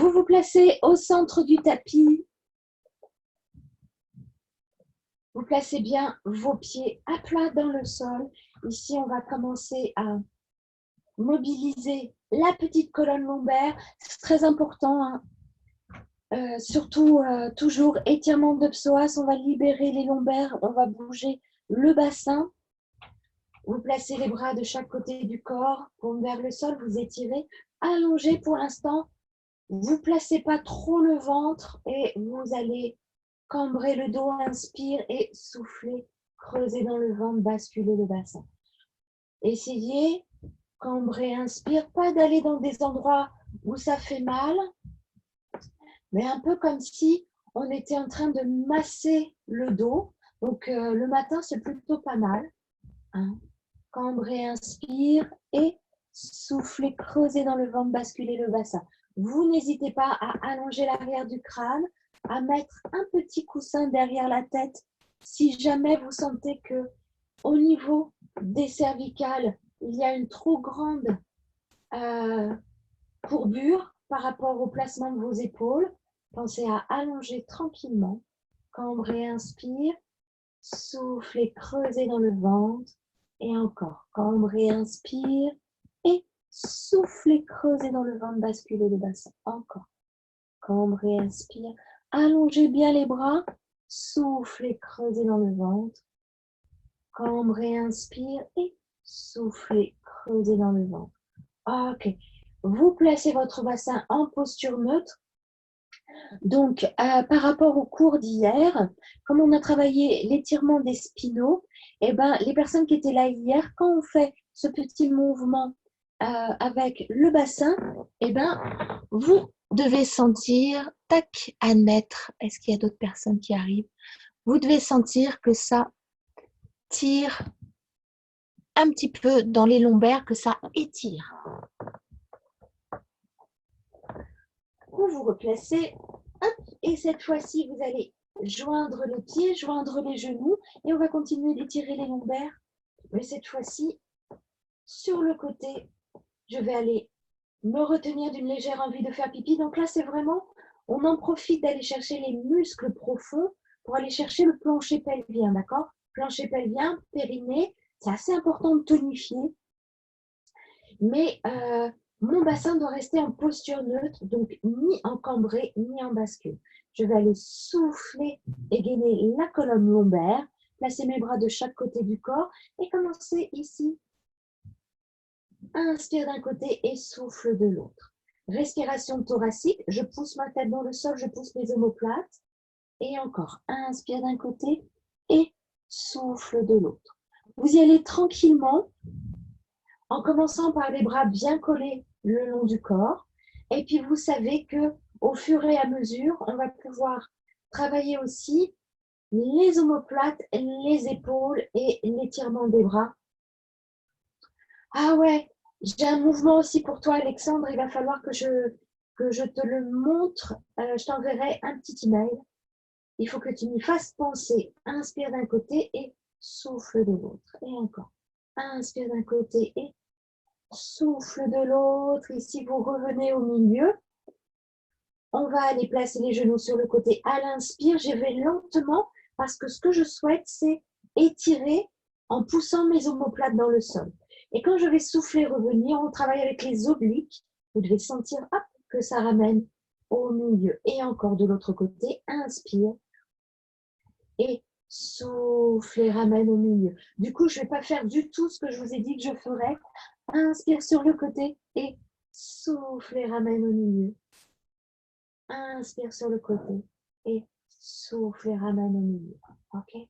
Vous vous placez au centre du tapis. Vous placez bien vos pieds à plat dans le sol. Ici, on va commencer à mobiliser la petite colonne lombaire. C'est très important, hein. Surtout, toujours étirement de psoas. On va libérer les lombaires. On va bouger le bassin. Vous placez les bras de chaque côté du corps, paume vers le sol. Vous étirez. Allongez pour l'instant. Vous ne placez pas trop le ventre et vous allez cambrer le dos, inspire et soufflez, creusez dans le ventre, basculez le bassin. Essayez, cambrer, inspire, pas d'aller dans des endroits où ça fait mal, mais un peu comme si on était en train de masser le dos. Donc le matin, c'est plutôt pas mal. Hein. Cambrer, inspire et soufflez, creusez dans le ventre, basculez le bassin. Vous n'hésitez pas à allonger l'arrière du crâne, à mettre un petit coussin derrière la tête si jamais vous sentez que au niveau des cervicales, il y a une trop grande courbure par rapport au placement de vos épaules. Pensez à allonger tranquillement. Cambrer, inspire, soufflez, creusez dans le ventre et encore. Cambrer, inspire et soufflez, creusez dans le ventre, basculez le bassin. Encore. Cambrez, inspire. Allongez bien les bras. Soufflez, creusez dans le ventre. Cambrez, inspire et soufflez, creusez dans le ventre. Ok. Vous placez votre bassin en posture neutre. Donc, par rapport au cours d'hier, comme on a travaillé l'étirement des spinaux, eh ben, les personnes qui étaient là hier, quand on fait ce petit mouvement avec le bassin, eh ben, vous devez sentir, tac, admettre, est-ce qu'il y a d'autres personnes qui arrivent? Vous devez sentir que ça tire un petit peu dans les lombaires, que ça étire. Vous vous replacez, hop, et cette fois-ci, vous allez joindre les pieds, joindre les genoux, et on va continuer d'étirer les lombaires. Mais cette fois-ci, sur le côté, je vais aller me retenir d'une légère envie de faire pipi. Donc là, c'est vraiment, on en profite d'aller chercher les muscles profonds pour aller chercher le plancher pelvien, d'accord? Plancher pelvien, périnée, c'est assez important de tonifier. Mais mon bassin doit rester en posture neutre, donc ni en cambré, ni en bascule. Je vais aller souffler et gainer la colonne lombaire, placer mes bras de chaque côté du corps et commencer ici. Inspire d'un côté et souffle de l'autre. Respiration thoracique, je pousse ma tête dans le sol, je pousse mes omoplates. Et encore, inspire d'un côté et souffle de l'autre. Vous y allez tranquillement, en commençant par les bras bien collés le long du corps. Et puis, vous savez que au fur et à mesure, on va pouvoir travailler aussi les omoplates, les épaules et l'étirement des bras. Ah ouais, j'ai un mouvement aussi pour toi, Alexandre. Il va falloir que je te le montre. Je t'enverrai un petit email. Il faut que tu m'y fasses penser. Inspire d'un côté et souffle de l'autre. Et encore. Inspire d'un côté et souffle de l'autre. Ici, vous revenez au milieu. On va aller placer les genoux sur le côté à l'inspire. Je vais lentement parce que ce que je souhaite, c'est étirer en poussant mes omoplates dans le sol. Et quand je vais souffler, revenir, on travaille avec les obliques. Vous devez sentir hop, que ça ramène au milieu. Et encore de l'autre côté, inspire. Et souffle et ramène au milieu. Du coup, je ne vais pas faire du tout ce que je vous ai dit que je ferais. Inspire sur le côté et souffle et ramène au milieu. Inspire sur le côté et souffle et ramène au milieu. Okay.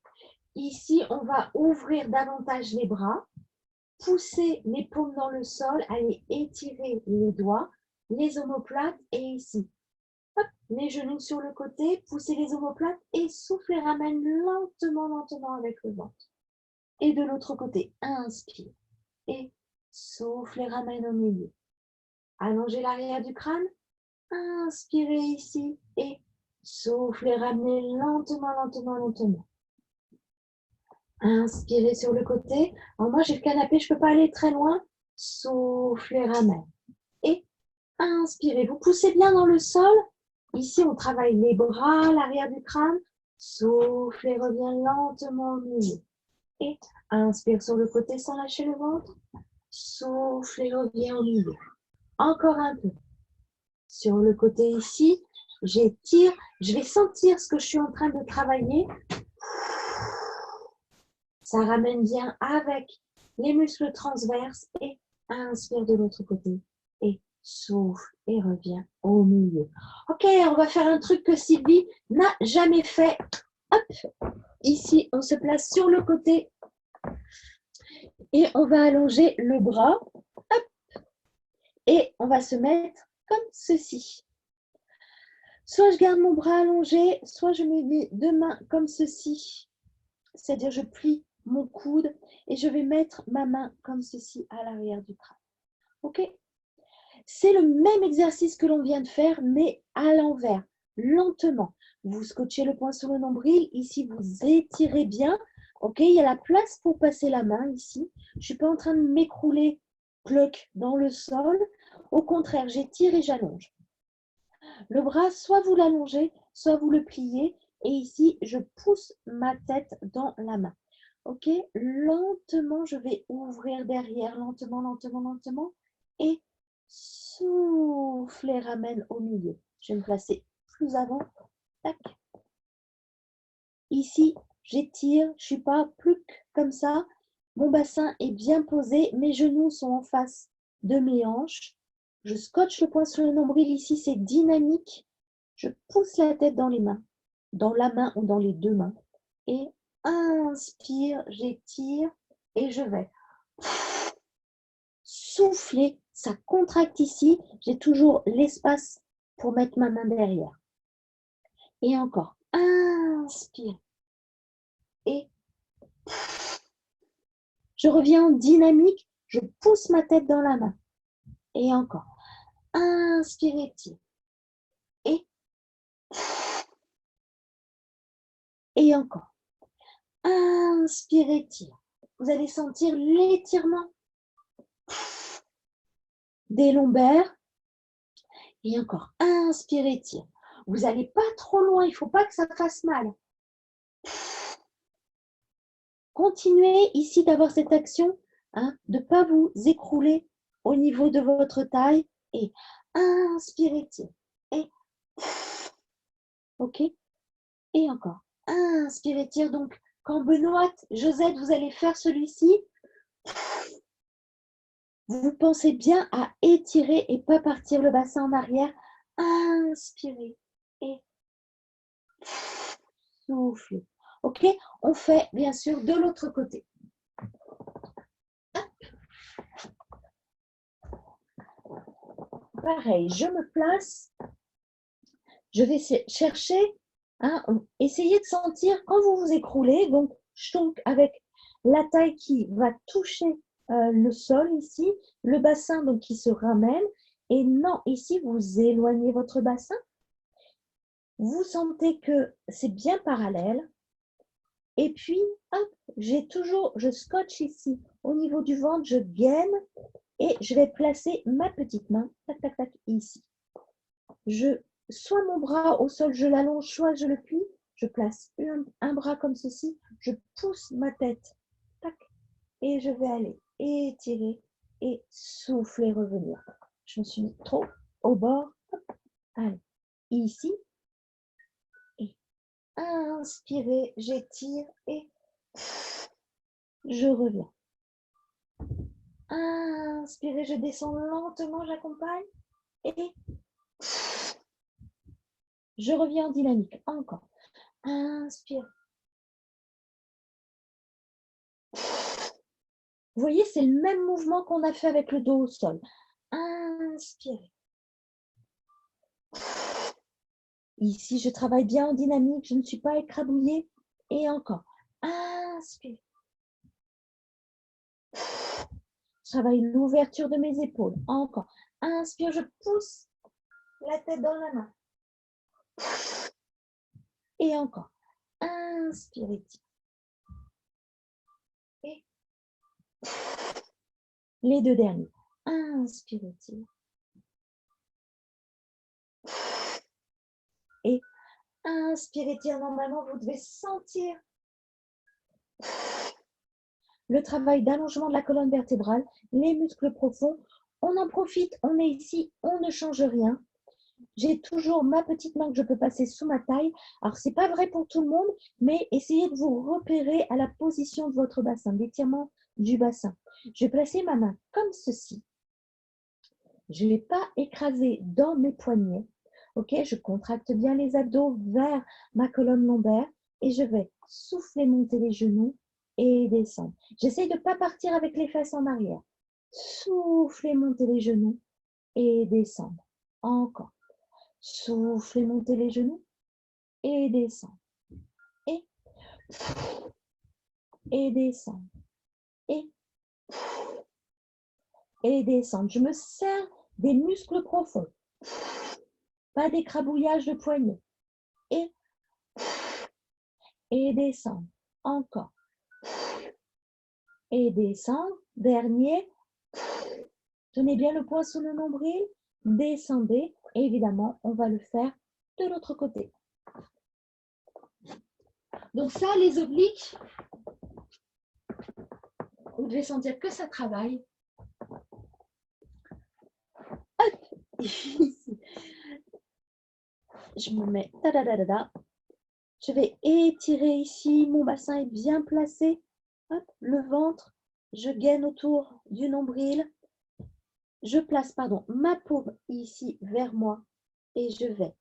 Ici, on va ouvrir davantage les bras, pousser les paumes dans le sol, aller étirer les doigts, les omoplates et ici. Hop, les genoux sur le côté, pousser les omoplates et souffle et ramène lentement, lentement avec le ventre. Et de l'autre côté, inspire et souffle et ramène au milieu. Allongez l'arrière du crâne. Inspirez ici et soufflez, ramenez lentement, lentement, lentement. Inspirez sur le côté. Alors moi, j'ai le canapé, je ne peux pas aller très loin. Soufflez, ramène. Et Inspirez, vous poussez bien dans le sol. Ici, on travaille les bras, l'arrière du crâne. Soufflez, reviens lentement au milieu. Et inspire sur le côté sans lâcher le ventre. Soufflez, reviens au milieu. Encore un peu. Sur le côté ici, j'étire. Je vais sentir ce que je suis en train de travailler. Ça ramène bien avec les muscles transverses et inspire de l'autre côté et souffle et reviens au milieu. Ok, on va faire un truc que Sylvie n'a jamais fait. Hop, ici, on se place sur le côté et on va allonger le bras. Hop, et on va se mettre comme ceci. Soit je garde mon bras allongé, soit je me mets deux mains comme ceci. C'est-à-dire je plie mon coude et je vais mettre ma main comme ceci à l'arrière du crâne. Ok? C'est le même exercice que l'on vient de faire, mais à l'envers, lentement. Vous scotchez le poing sur le nombril. Ici, vous étirez bien. Ok? Il y a la place pour passer la main ici. Je ne suis pas en train de m'écrouler cloc dans le sol. Au contraire, j'étire et j'allonge. Le bras, soit vous l'allongez, soit vous le pliez. Et ici, je pousse ma tête dans la main. Ok? Lentement, je vais ouvrir derrière, lentement, lentement, lentement. Et souffle et ramène au milieu. Je vais me placer plus avant. Tac. Ici, j'étire. Je ne suis pas plus comme ça. Mon bassin est bien posé. Mes genoux sont en face de mes hanches. Je scotche le poing sur le nombril. Ici, c'est dynamique. Je pousse la tête dans les mains, dans la main ou dans les deux mains. Et inspire, j'étire et je vais souffler. Ça contracte ici. J'ai toujours l'espace pour mettre ma main derrière. Et encore. Inspire. Et je reviens en dynamique. Je pousse ma tête dans la main. Et encore. Inspire, étire. Et encore. Inspire, étire. Vous allez sentir l'étirement des lombaires. Et encore. Inspire, étire. Vous n'allez pas trop loin. Il ne faut pas que ça fasse mal. Continuez ici d'avoir cette action, de ne pas vous écrouler au niveau de votre taille. Et inspire, étire. Et ok. Et encore. Inspire, étire. Donc, quand Benoît, Josette, vous allez faire celui-ci, vous pensez bien à étirer et pas partir le bassin en arrière. Inspirez et soufflez. Ok, on fait bien sûr de l'autre côté. Pareil, je me place. Je vais chercher, essayez de sentir quand vous vous écroulez. Donc, avec la taille qui va toucher le sol ici, le bassin donc qui se ramène. Et non, ici, vous éloignez votre bassin. Vous sentez que c'est bien parallèle. Et puis, hop, je scotche ici au niveau du ventre, je gaine et je vais placer ma petite main, tac, tac, tac, ici. Soit mon bras au sol, je l'allonge, soit je le plie. Je place un bras comme ceci, je pousse ma tête, tac, et je vais aller étirer et souffler, revenir. Je me suis mis trop au bord. Hop, allez, ici. Inspirez, j'étire et je reviens. Inspirez, je descends lentement, j'accompagne et je reviens en dynamique. Encore. Inspire. Vous voyez, c'est le même mouvement qu'on a fait avec le dos au sol. Inspirez. Ici, je travaille bien en dynamique, je ne suis pas écrabouillée. Et encore. Inspire. Je travaille l'ouverture de mes épaules. Encore. Inspire, je pousse la tête dans la main. Et encore. Inspirez. Et les deux derniers. Inspirez. Et inspirez, étire. Normalement, vous devez sentir le travail d'allongement de la colonne vertébrale, les muscles profonds. On en profite, on est ici, on ne change rien. J'ai toujours ma petite main que je peux passer sous ma taille. Alors, ce n'est pas vrai pour tout le monde, mais essayez de vous repérer à la position de votre bassin, l'étirement du bassin. Je vais placer ma main comme ceci. Je ne vais pas écraser dans mes poignets. Ok, je contracte bien les abdos vers ma colonne lombaire et je vais souffler, monter les genoux et descendre. J'essaye de ne pas partir avec les fesses en arrière. Souffler, monter les genoux et descendre. Encore. Soufflez, montez les genoux et descendre. Et descendre. Et descendre. Je me sers des muscles profonds. Pas d'écrabouillage de poignets. Et descendre. Encore. Et descendre. Dernier. Tenez bien le poing sous le nombril. Descendez. Et évidemment, on va le faire de l'autre côté. Donc ça, les obliques, vous devez sentir que ça travaille. Hop, ici. Je me mets. Je vais étirer ici. Mon bassin est bien placé. Hop, le ventre. Je gaine autour du nombril. Je place, ma paume ici vers moi. Et je vais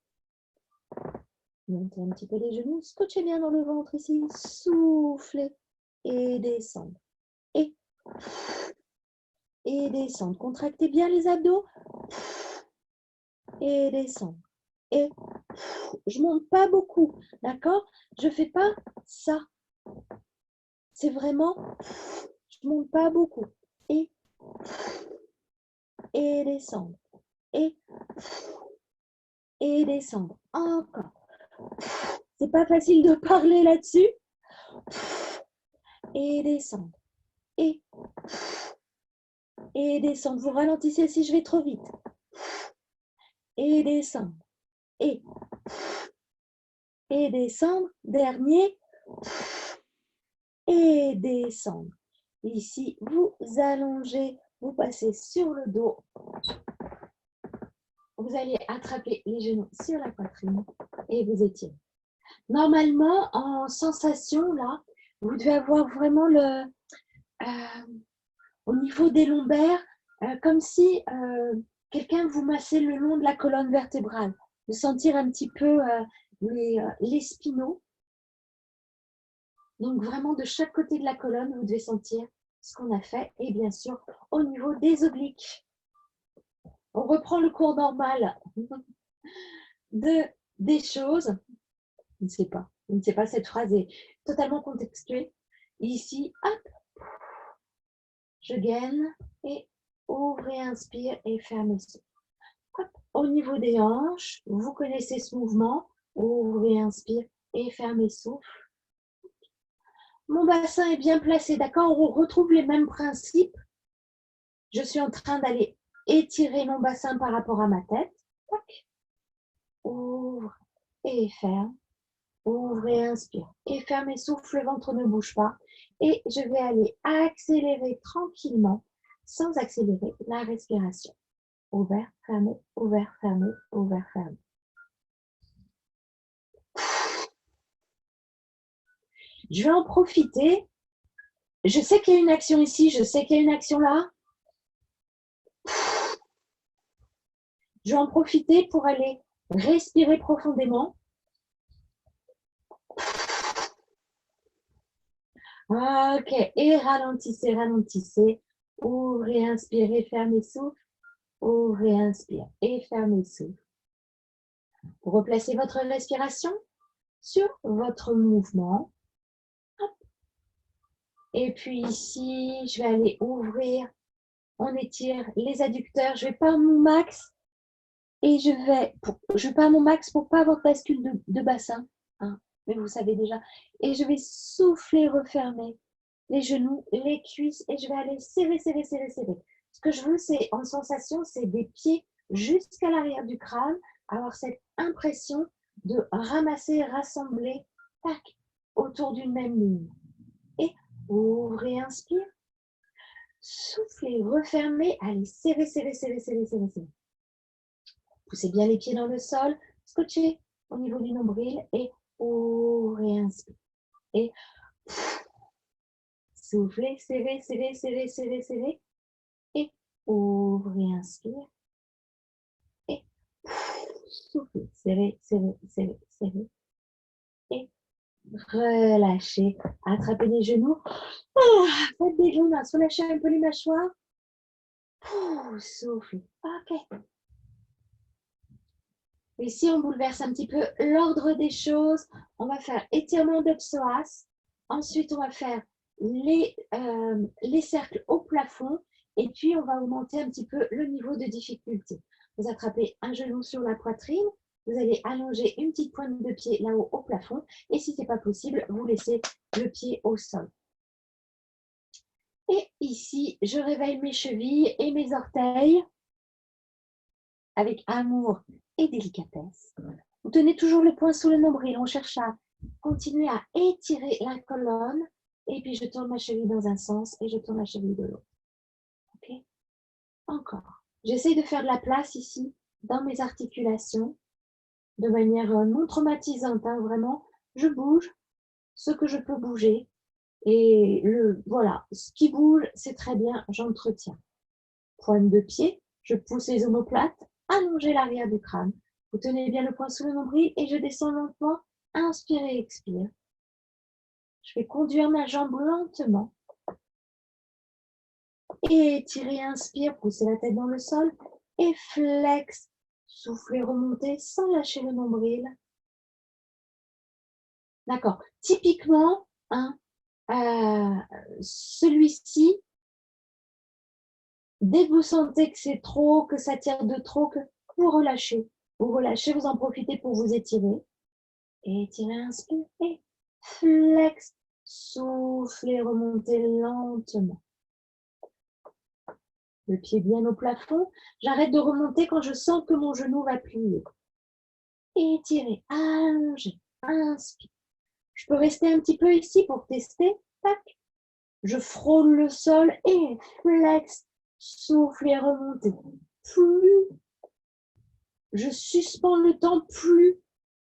monter un petit peu les genoux. Scotchez bien dans le ventre ici. Souffler et descendre. Et descendre. Contractez bien les abdos. Et descendre. Et je ne monte pas beaucoup. D'accord? Je ne fais pas ça. C'est vraiment, je ne monte pas beaucoup. Et descendre. Et descendre. Encore. C'est pas facile de parler là-dessus. Et descendre. Et descendre. Vous ralentissez si je vais trop vite. Et descendre. Et descendre. Dernier. Et descendre. Ici, vous allongez, vous passez sur le dos. Vous allez attraper les genoux sur la poitrine et vous étirez. Normalement, en sensation, là, vous devez avoir vraiment au niveau des lombaires, comme si quelqu'un vous massait le long de la colonne vertébrale. De sentir un petit peu les spinaux. Donc vraiment, de chaque côté de la colonne, vous devez sentir ce qu'on a fait. Et bien sûr, au niveau des obliques. On reprend le cours normal des choses. Je ne sais pas, cette phrase est totalement contextuelle. Ici, hop, je gaine et ouvre et inspire et ferme. Hop, au niveau des hanches, vous connaissez ce mouvement. Ouvre et inspire et ferme souffle. Mon bassin est bien placé, d'accord? On retrouve les mêmes principes. Je suis en train d'aller étirer mon bassin par rapport à ma tête. Tac. Ouvre et ferme. Ouvre et inspire. Et ferme et souffle, le ventre ne bouge pas. Et je vais aller accélérer tranquillement, sans accélérer la respiration. Ouvert, fermé, ouvert, fermé, ouvert, fermé. Je vais en profiter. Je sais qu'il y a une action ici, je sais qu'il y a une action là. Je vais en profiter pour aller respirer profondément. Ok, et ralentissez, ralentissez. Ouvrez, inspirez, fermez, souffle. Ouvrez, inspire et fermez, souffle. Vous replacez votre respiration sur votre mouvement. Hop. Et puis ici, je vais aller ouvrir. On étire les adducteurs. Je vais pas à mon max. Et je vais pas à mon max pour pas avoir de bascule de bassin. Hein, mais vous savez déjà. Et je vais souffler, refermer les genoux, les cuisses. Et je vais aller serrer, serrer, serrer, serrer. Ce que je veux, c'est en sensation, c'est des pieds jusqu'à l'arrière du crâne. Avoir cette impression de ramasser, rassembler, tac, autour d'une même ligne. Et ouvrez, inspire. Soufflez, refermez. Allez, serrez, serrez, serrez, serrez, serrez, serrez. Poussez bien les pieds dans le sol. Scotchez au niveau du nombril et ouvrez, inspire. Et soufflez, serrez, serrez, serrez, serrez, serrez. Et ouvrez, inspire. Et soufflez, serrez, serrez, serrez, serrez. Et relâchez. Attrapez les genoux. Faites des grimaces. Relâchez un peu les mâchoires. Soufflez. Ok. Ici, on bouleverse un petit peu l'ordre des choses. On va faire étirement de psoas. Ensuite, on va faire les cercles au plafond. Et puis, on va augmenter un petit peu le niveau de difficulté. Vous attrapez un genou sur la poitrine. Vous allez allonger une petite pointe de pied là-haut au plafond. Et si ce n'est pas possible, vous laissez le pied au sol. Et ici, je réveille mes chevilles et mes orteils avec amour et délicatesse. Vous tenez toujours le poing sous le nombril. On cherche à continuer à étirer la colonne. Et puis, je tourne ma cheville dans un sens et je tourne ma cheville de l'autre. OK? Encore. J'essaie de faire de la place ici dans mes articulations de manière non traumatisante. Hein, vraiment, je bouge ce que je peux bouger. Et voilà, ce qui bouge, c'est très bien, j'entretiens. Pointe de pied, je pousse les omoplates, allongez l'arrière du crâne. Vous tenez bien le poing sous le nombril et je descends lentement. Inspirez, expire. Je vais conduire ma jambe lentement. Étirez, inspire, poussez la tête dans le sol. Et flex, soufflez, remontez sans lâcher le nombril. D'accord. Typiquement, hein, celui-ci, dès que vous sentez que c'est trop, que ça tire de trop, que vous relâchez. Vous relâchez, vous en profitez pour vous étirer. Étirez, inspire et flex. Soufflez, remontez lentement. Le pied bien au plafond. J'arrête de remonter quand je sens que mon genou va plier. Étirez, allongez, inspire. Je peux rester un petit peu ici pour tester. Tac. Je frôle le sol et flex. Soufflez, remontez. Plus je suspends le temps, plus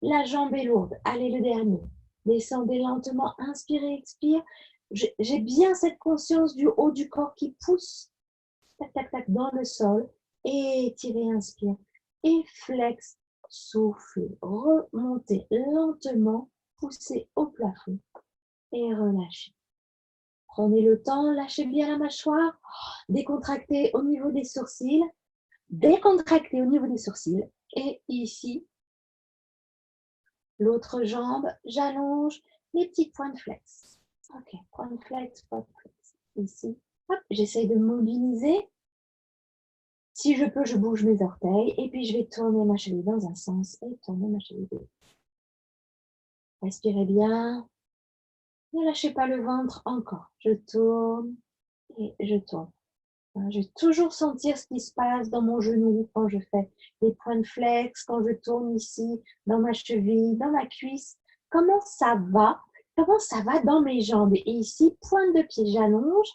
la jambe est lourde. Allez, le dernier. Descendez lentement, inspirez, expire. J'ai bien cette conscience du haut du corps qui pousse, tac, tac, tac, dans le sol. Étirez, inspire. Et flex, soufflez, remontez lentement, poussez au plafond et relâchez. Prenez le temps, lâchez bien la mâchoire, décontractez au niveau des sourcils, décontractez au niveau des sourcils. Et ici, l'autre jambe, j'allonge les petites pointes flex. Ok, pointe flex, pointe flex. Ici, hop, j'essaye de mobiliser. Si je peux, je bouge mes orteils et puis je vais tourner ma cheville dans un sens et tourner ma cheville de l'autre. Respirez bien. Ne lâchez pas le ventre encore. Je tourne et je tourne. Je vais toujours sentir ce qui se passe dans mon genou quand je fais les pointes flex, quand je tourne ici, dans ma cheville, dans ma cuisse. Comment ça va? Comment ça va dans mes jambes? Et ici, pointe de pied, j'allonge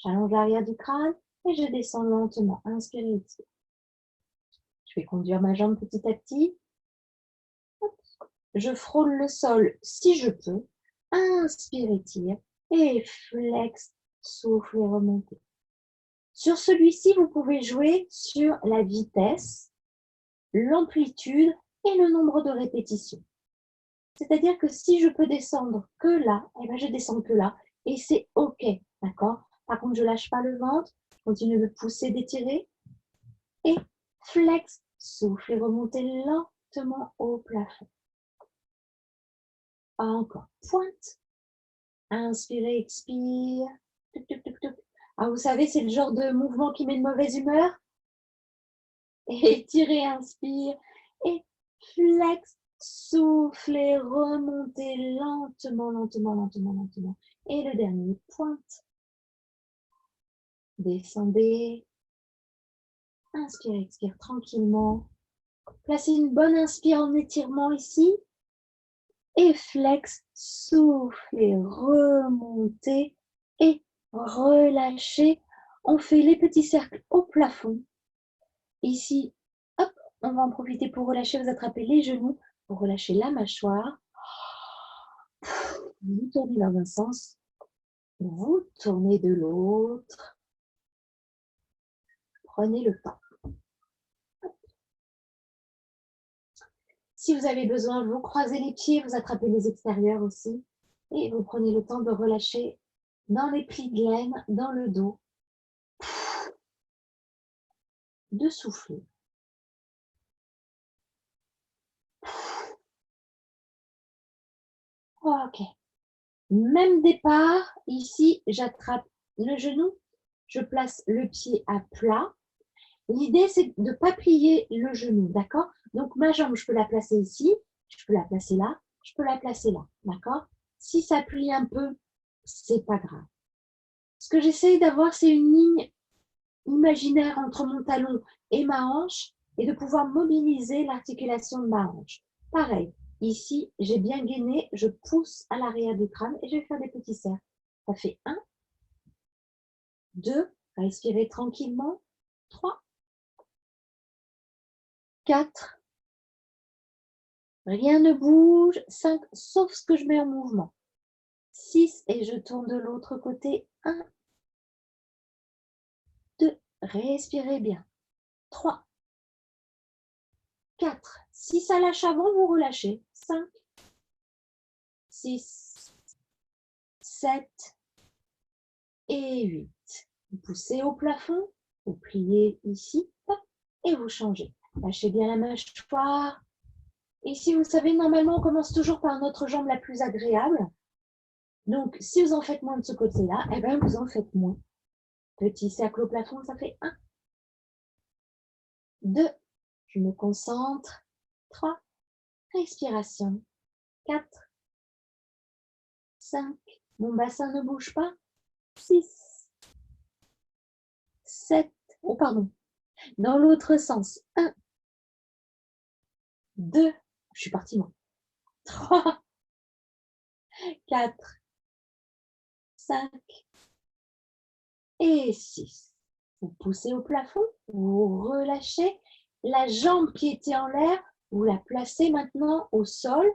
l'arrière du crâne et je descends lentement. Inspirez, expirez. Je vais conduire ma jambe petit à petit. Je frôle le sol si je peux. Inspire, étire et flex, souffle et remontez. Sur celui-ci, vous pouvez jouer sur la vitesse, l'amplitude et le nombre de répétitions. C'est-à-dire que si je peux descendre que là, eh ben je descends que là et c'est OK, d'accord? Par contre, je ne lâche pas le ventre, je continue de pousser, d'étirer et flex, souffle et remontez lentement au plafond. Encore, pointe, inspirez, expire. Tuc, tuc, tuc, tuc. Ah, vous savez, c'est le genre de mouvement qui met de mauvaise humeur. Étirez, inspire et flex, soufflez, remontez lentement, lentement, lentement, lentement. Et le dernier, pointe. Descendez. Inspire, expire tranquillement. Placez une bonne inspire en étirement ici. Et flex, soufflez, remontez et relâchez. On fait les petits cercles au plafond. Ici, hop, on va en profiter pour relâcher. Vous attrapez les genoux pour relâcher la mâchoire. Vous tournez dans un sens, vous tournez de l'autre. Prenez le temps. Si vous avez besoin, vous croisez les pieds, vous attrapez les extérieurs aussi. Et vous prenez le temps de relâcher dans les plis de laine, dans le dos. De souffler. Ok. Même départ. Ici, j'attrape le genou. Je place le pied à plat. L'idée, c'est de ne pas plier le genou, d'accord? Donc, ma jambe, je peux la placer ici, je peux la placer là, je peux la placer là, d'accord? Si ça plie un peu, c'est pas grave. Ce que j'essaye d'avoir, c'est une ligne imaginaire entre mon talon et ma hanche et de pouvoir mobiliser l'articulation de ma hanche. Pareil, ici, j'ai bien gainé, je pousse à l'arrière du crâne et je vais faire des petits cercles. Ça fait 1, 2, respirez tranquillement, 3, 4, rien ne bouge, 5, sauf ce que je mets en mouvement. 6, et je tourne de l'autre côté, 1, 2, respirez bien, 3, 4, si ça lâche avant, vous relâchez, 5, 6, 7 et 8. Vous poussez au plafond, vous pliez ici, et vous changez. Lâchez bien la mâchoire. Ici, vous savez, normalement, on commence toujours par notre jambe la plus agréable. Donc, si vous en faites moins de ce côté-là, eh bien, vous en faites moins. Petit cercle au plafond, ça fait 1, 2, je me concentre, 3, respiration, 4, 5, mon bassin ne bouge pas, 6, 7, oh pardon, dans l'autre sens, 1, 2, je suis partie moi, 3, 4, 5 et 6. Vous poussez au plafond, vous relâchez, la jambe qui était en l'air, vous la placez maintenant au sol.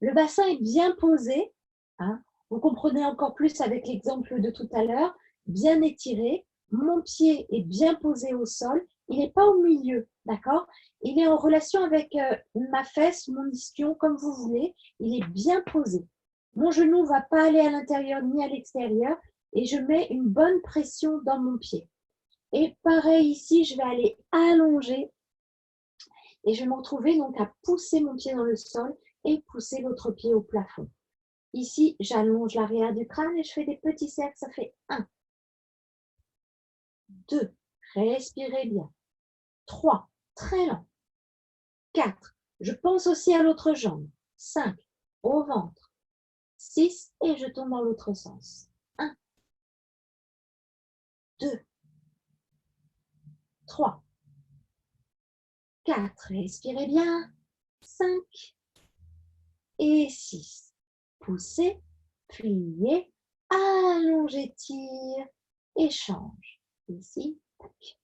Le bassin est bien posé, hein. Vous comprenez encore plus avec l'exemple de tout à l'heure, bien étiré. Mon pied est bien posé au sol, il n'est pas au milieu, d'accord? Il est en relation avec ma fesse, mon ischion, comme vous voulez. Il est bien posé. Mon genou ne va pas aller à l'intérieur ni à l'extérieur et je mets une bonne pression dans mon pied. Et pareil ici, je vais aller allonger et je vais me retrouver donc à pousser mon pied dans le sol et pousser l'autre pied au plafond. Ici, j'allonge l'arrière du crâne et je fais des petits cercles. Ça fait 1, 2, respirez bien. 3, très lent. 4, je pense aussi à l'autre jambe. 5, au ventre. 6, et je tourne dans l'autre sens. 1, 2, 3, 4, respirez bien. 5 et 6. Poussez, pliez, allongez, tire et change. Ici, tac.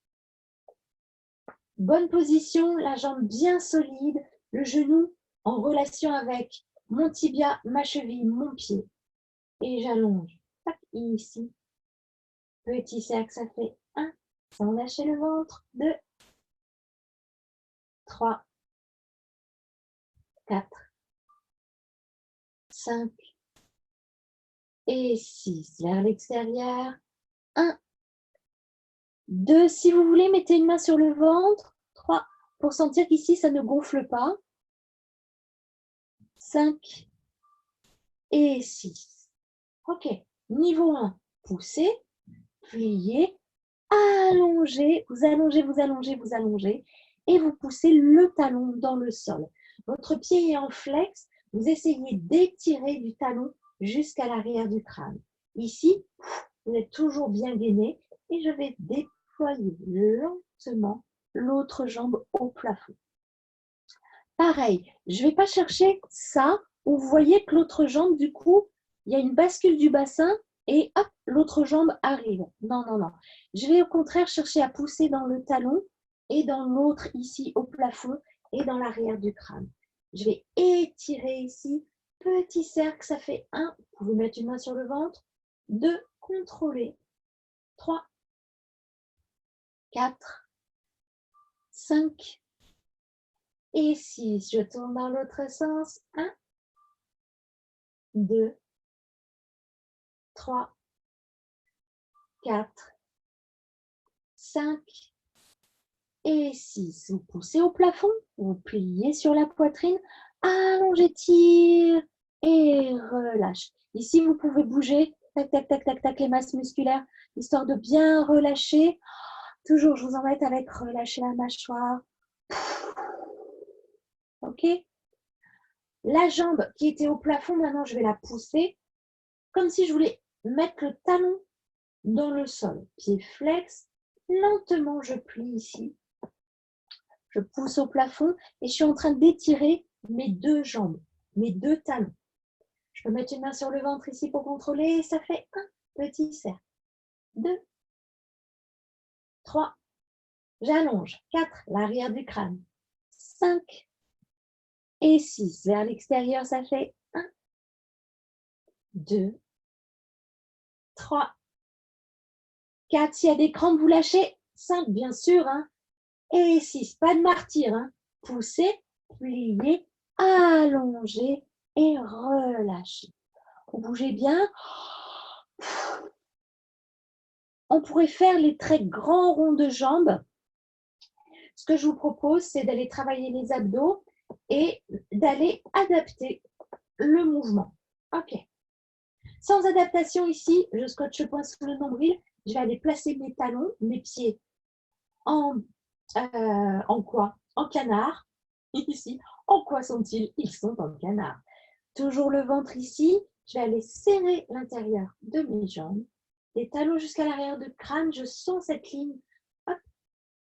Bonne position, la jambe bien solide, le genou en relation avec mon tibia, ma cheville, mon pied. Et j'allonge. Tac, ici. Petit cercle, ça fait 1, sans lâcher le ventre. 2, 3, 4, 5 et 6. Vers l'extérieur. 1, 2, si vous voulez, mettez une main sur le ventre. 3, pour sentir qu'ici, ça ne gonfle pas. 5 et 6. Ok, niveau 1, poussez, pliez, allongez, vous allongez, vous allongez, vous allongez, et vous poussez le talon dans le sol. Votre pied est en flex, vous essayez d'étirer du talon jusqu'à l'arrière du crâne. Ici, vous êtes toujours bien gainé, et je vais déployer lentement l'autre jambe au plafond. Pareil, je ne vais pas chercher ça, où vous voyez que l'autre jambe, du coup, il y a une bascule du bassin et hop, l'autre jambe arrive. Non, non, non. Je vais au contraire chercher à pousser dans le talon et dans l'autre ici au plafond et dans l'arrière du crâne. Je vais étirer ici, petit cercle, ça fait 1. Vous pouvez mettre une main sur le ventre. 2, contrôler. 3, 4, 5 et 6. Je tourne dans l'autre sens. 1, 2, 3, 4, 5 et 6. Vous poussez au plafond, vous pliez sur la poitrine, allongez, tire et relâche. Ici, vous pouvez bouger, tac, tac, tac, tac, tac, les masses musculaires, histoire de bien relâcher. Toujours, je vous embête avec relâcher la mâchoire. OK? La jambe qui était au plafond, maintenant, je vais la pousser comme si je voulais mettre le talon dans le sol. Pied flex, lentement, je plie ici. Je pousse au plafond et je suis en train d'étirer mes 2 jambes, mes 2 talons. Je peux mettre une main sur le ventre ici pour contrôler. Ça fait 1 petit cercle. 2, 3, j'allonge. 4, l'arrière du crâne. 5 et 6. Vers l'extérieur, ça fait 1, 2, 3, 4. S'il y a des crampes, vous lâchez. 5, bien sûr. Hein. Et 6, pas de martyr. Hein. Poussez, pliez, allongez et relâchez. Vous bougez bien. On pourrait faire les très grands ronds de jambes. Ce que je vous propose, c'est d'aller travailler les abdos et d'aller adapter le mouvement. OK. Sans adaptation ici, je scotche le poing sous le nombril. Je vais aller placer mes talons, mes pieds en quoi? En canard. Ici, en quoi sont-ils? Ils sont en canard. Toujours le ventre ici. Je vais aller serrer l'intérieur de mes jambes. Les talons jusqu'à l'arrière du crâne. Je sens cette ligne. Hop.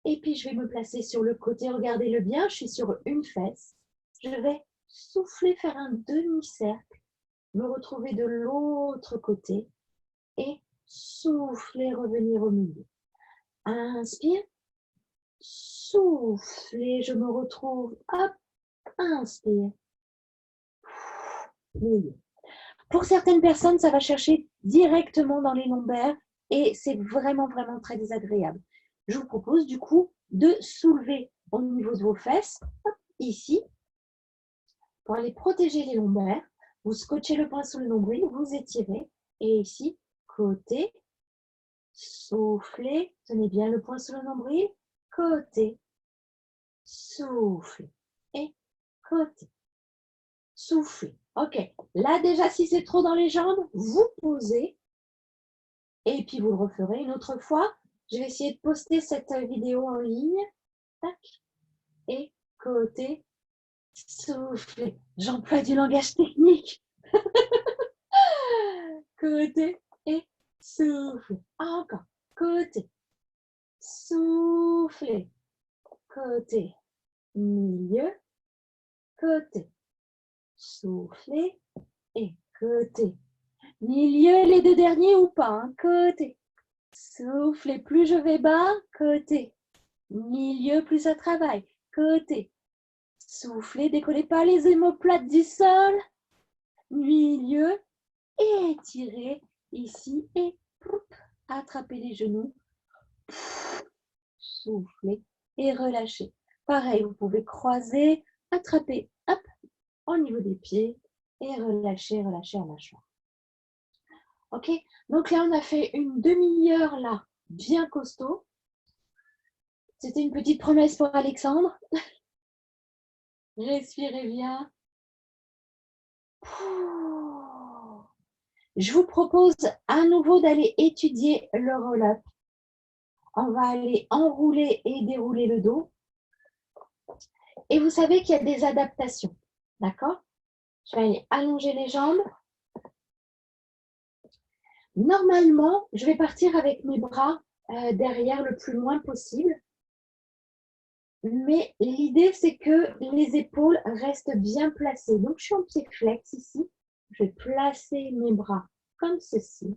Et puis, je vais me placer sur le côté. Regardez-le bien. Je suis sur une fesse. Je vais souffler, faire un demi-cercle. Me retrouver de l'autre côté. Et souffler, revenir au milieu. Inspire. Souffler, je me retrouve. Hop. Inspire. Milieu. Pour certaines personnes, ça va chercher directement dans les lombaires et c'est vraiment, vraiment très désagréable. Je vous propose du coup de soulever au niveau de vos fesses, ici, pour aller protéger les lombaires. Vous scotchez le poing sous le nombril, vous étirez et ici, côté, soufflez, tenez bien le poing sous le nombril, côté, soufflez et côté. Soufflez. OK. Là, déjà, si c'est trop dans les jambes, vous posez. Et puis, vous le referez une autre fois. Je vais essayer de poster cette vidéo en ligne. Tac. Et côté, soufflez. J'emploie du langage technique. Côté et soufflez. Encore. Côté. Soufflez. Côté. Milieu. Côté. Soufflez et côté. Milieu, les 2 derniers ou pas, hein. Côté. Soufflez, plus je vais bas, côté. Milieu, plus ça travaille, côté. Soufflez, décollez pas les omoplates du sol. Milieu, et étirez ici et attrapez les genoux. Soufflez et relâchez. Pareil, vous pouvez croiser, attraper, hop, au niveau des pieds et relâcher, relâcher la mâchoire. OK? Donc là, on a fait une demi-heure là, bien costaud. C'était une petite promesse pour Alexandre. Respirez bien. Je vous propose à nouveau d'aller étudier le roll-up. On va aller enrouler et dérouler le dos. Et vous savez qu'il y a des adaptations. D'accord? Je vais aller allonger les jambes. Normalement, je vais partir avec mes bras derrière le plus loin possible. Mais l'idée, c'est que les épaules restent bien placées. Donc, je suis en pied flex ici. Je vais placer mes bras comme ceci.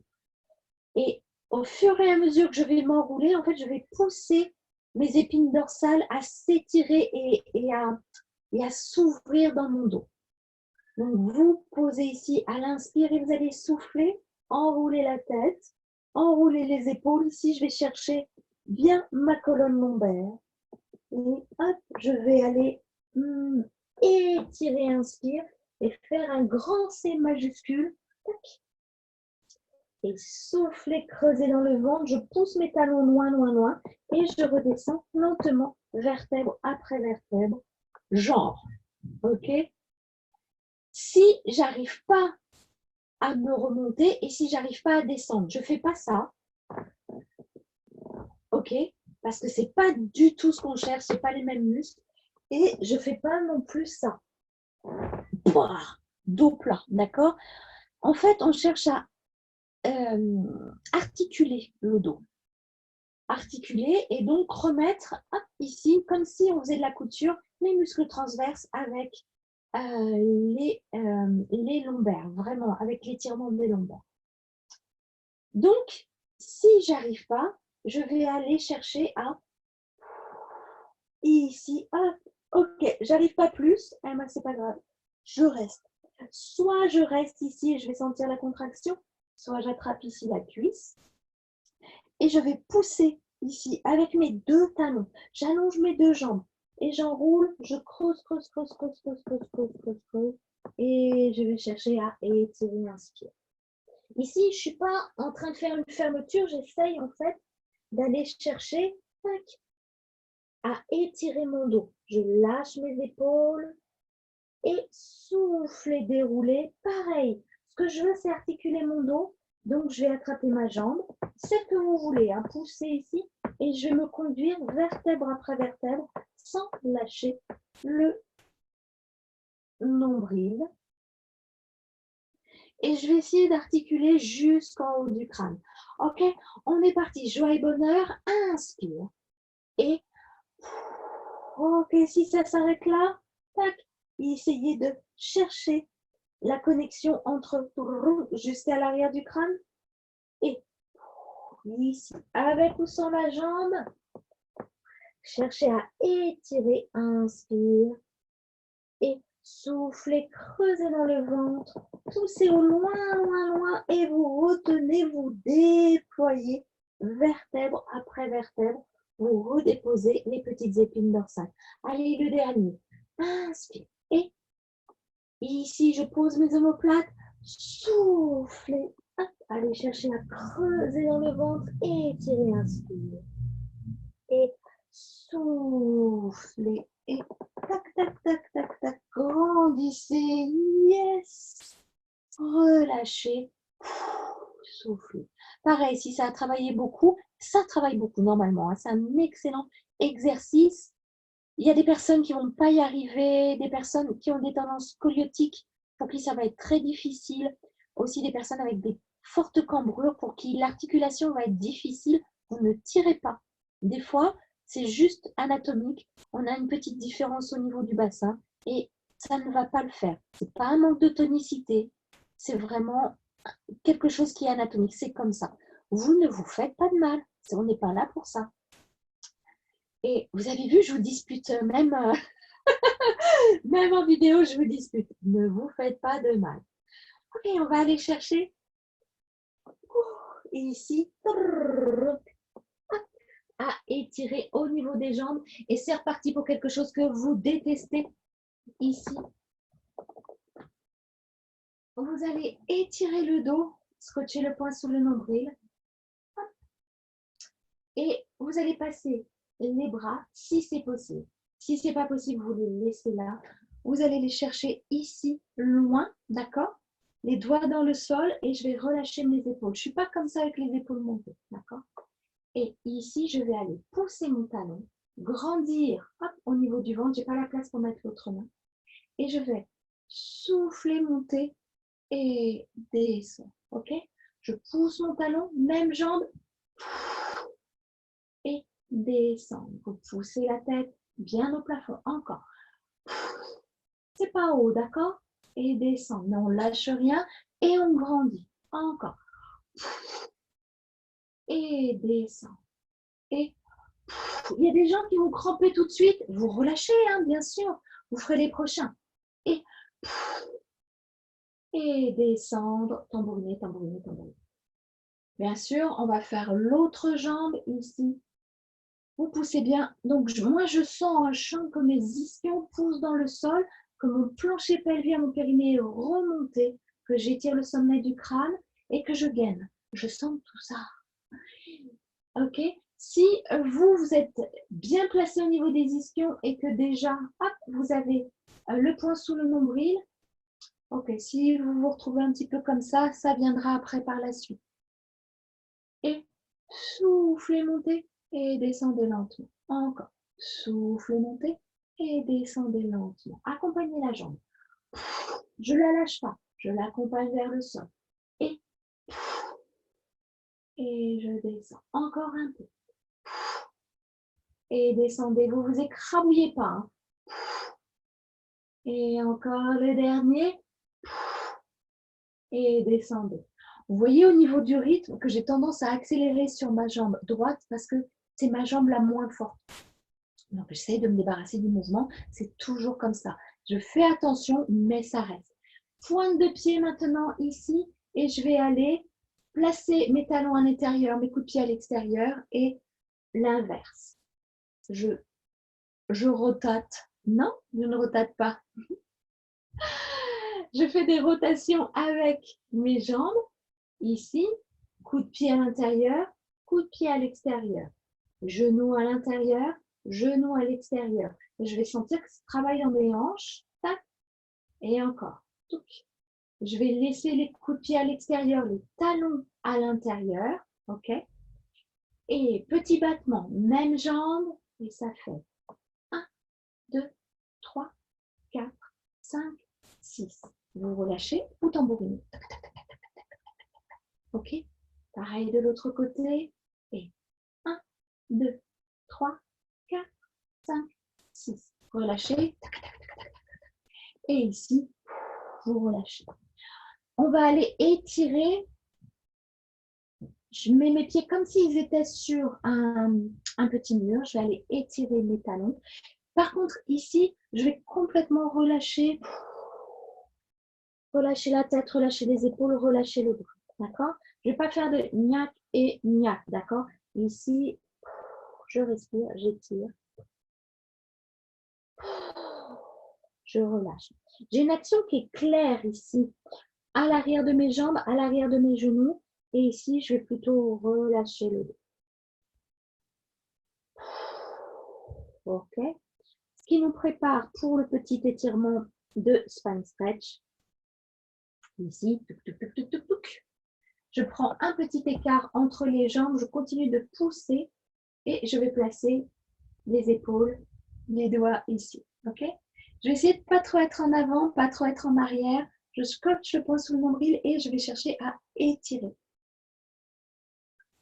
Et au fur et à mesure que je vais m'enrouler, en fait, je vais pousser mes épines dorsales à s'étirer et à s'ouvrir dans mon dos. Donc, vous posez ici à l'inspire et vous allez souffler, enrouler la tête, enrouler les épaules. Ici, je vais chercher bien ma colonne lombaire. Et hop, je vais aller étirer, inspire et faire un grand C majuscule. Tac. Et souffler, creuser dans le ventre. Je pousse mes talons loin, loin, loin. Et je redescends lentement, vertèbre après vertèbre. Genre, ok? Si j'arrive pas à me remonter et si j'arrive pas à descendre, je fais pas ça. Ok? Parce que c'est pas du tout ce qu'on cherche, c'est pas les mêmes muscles. Et je fais pas non plus ça. Dos plat, d'accord? En fait, on cherche à articuler le dos. Articuler et donc remettre ici, comme si on faisait de la couture, les muscles transverses avec les lombaires, vraiment, avec l'étirement des lombaires. Donc, si j'arrive pas, je vais aller chercher à ici, ok, j'arrive pas plus, ben, c'est pas grave, je reste. Soit je reste ici et je vais sentir la contraction, soit j'attrape ici la cuisse et je vais pousser ici avec mes deux talons. J'allonge mes deux jambes et j'enroule, je creuse, creuse, creuse, creuse, creuse, creuse, creuse, creuse, creuse et je vais chercher à étirer, inspire. Ici, je ne suis pas en train de faire une fermeture, j'essaye en fait d'aller chercher à étirer mon dos. Je lâche mes épaules et souffle et dérouler. Pareil, ce que je veux, c'est articuler mon dos. Donc, je vais attraper ma jambe. C'est ce que vous voulez, pousser ici. Et je vais me conduire vertèbre après vertèbre sans lâcher le nombril. Et je vais essayer d'articuler jusqu'en haut du crâne. Ok, on est parti. Joie et bonheur. Inspire. Et ok, si ça s'arrête là, tac, essayez de chercher la connexion entre jusqu'à l'arrière du crâne et ici, avec ou sans la jambe, cherchez à étirer, inspire et soufflez, creusez dans le ventre, poussez au loin, loin, loin et vous retenez, vous déployez vertèbre après vertèbre, vous redéposez les petites épines dorsales. Allez, le dernier, inspire et ici, je pose mes omoplates, soufflez, allez chercher à creuser dans le ventre, étirez, inspire. Et soufflez, et tac, tac, tac, tac, tac, grandissez, yes, relâchez, soufflez. Pareil, si ça a travaillé beaucoup, ça travaille beaucoup normalement, c'est un excellent exercice. Il y a des personnes qui ne vont pas y arriver, des personnes qui ont des tendances scoliotiques, pour qui ça va être très difficile. Aussi des personnes avec des fortes cambrures, pour qui l'articulation va être difficile. Vous ne tirez pas. Des fois, c'est juste anatomique. On a une petite différence au niveau du bassin et ça ne va pas le faire. Ce n'est pas un manque de tonicité. C'est vraiment quelque chose qui est anatomique. C'est comme ça. Vous ne vous faites pas de mal. On n'est pas là pour ça. Et vous avez vu, je vous dispute même en vidéo, je vous dispute. Ne vous faites pas de mal. Ok, on va aller chercher. Et ici, à étirer au niveau des jambes. Et c'est reparti pour quelque chose que vous détestez. Ici, vous allez étirer le dos, scotcher le poing sous le nombril. Et vous allez passer les bras, si c'est possible. Si ce n'est pas possible, vous les laissez là. Vous allez les chercher ici, loin, d'accord? Les doigts dans le sol et je vais relâcher mes épaules. Je ne suis pas comme ça avec les épaules montées, d'accord? Et ici, je vais aller pousser mon talon, grandir au niveau du ventre. Je n'ai pas la place pour mettre l'autre main. Et je vais souffler, monter et descendre, ok? Je pousse mon talon, même jambe, et descendre. Vous poussez la tête, bien au plafond. Encore. C'est pas haut, d'accord? Et descend. Mais on lâche rien et on grandit. Encore. Et descend. Et il y a des gens qui vont cramper tout de suite. Vous relâchez, hein, bien sûr. Vous ferez les prochains. Et descendre. Tambouriner, tambouriner, tambouriner. Bien sûr, on va faire l'autre jambe ici. Vous poussez bien. Donc, moi, je sens un champ que mes ischions poussent dans le sol, que mon plancher pelvien, mon périnée est remonté, que j'étire le sommet du crâne et que je gaine. Je sens tout ça. OK? Si vous êtes bien placé au niveau des ischions et que déjà, hop, vous avez le poing sous le nombril, OK, si vous vous retrouvez un petit peu comme ça viendra après par la suite. Et soufflez, montez et descendez lentement. Encore. Soufflez, montez et descendez lentement. Accompagnez la jambe. Je ne la lâche pas. Je l'accompagne vers le sol. Et je descends. Encore un peu. Et descendez. Vous ne vous écrabouillez pas. Hein. Et encore le dernier. Et descendez. Vous voyez au niveau du rythme que j'ai tendance à accélérer sur ma jambe droite parce que c'est ma jambe la moins forte. Donc, j'essaie de me débarrasser du mouvement. C'est toujours comme ça. Je fais attention, mais ça reste. Pointe de pied maintenant ici. Et je vais aller placer mes talons à l'intérieur, mes coups de pied à l'extérieur et l'inverse. Je rotate. Non, je ne rotate pas. Je fais des rotations avec mes jambes. Ici, coup de pied à l'intérieur, coup de pied à l'extérieur. Genou à l'intérieur, genou à l'extérieur. Je vais sentir que ça travaille dans mes hanches. Tac. Et encore. Touc. Je vais laisser les coups de pied à l'extérieur, les talons à l'intérieur. OK? Et petit battement, même jambe. Et ça fait 1, 2, 3, 4, 5, 6. Vous relâchez ou tambourinez. OK? Pareil de l'autre côté. Et 1, 2, 3, 4, 5, 6. Relâchez. Et ici, vous relâchez. On va aller étirer. Je mets mes pieds comme s'ils étaient sur un petit mur. Je vais aller étirer mes talons. Par contre, ici, je vais complètement relâcher. Relâcher la tête, relâcher les épaules, relâcher le bras. D'accord? Je ne vais pas faire de gnac et gnac. D'accord? Ici, je respire, j'étire. Je relâche. J'ai une action qui est claire ici, à l'arrière de mes jambes, à l'arrière de mes genoux. Et ici, je vais plutôt relâcher le dos. OK. Ce qui nous prépare pour le petit étirement de spine stretch. Ici, tuc, tuc, tuc, tuc, tuc, tuc. Je prends un petit écart entre les jambes, je continue de pousser et je vais placer les épaules, les doigts ici. OK? Je vais essayer de ne pas trop être en avant, pas trop être en arrière. Je scotche le poing sous le nombril et je vais chercher à étirer.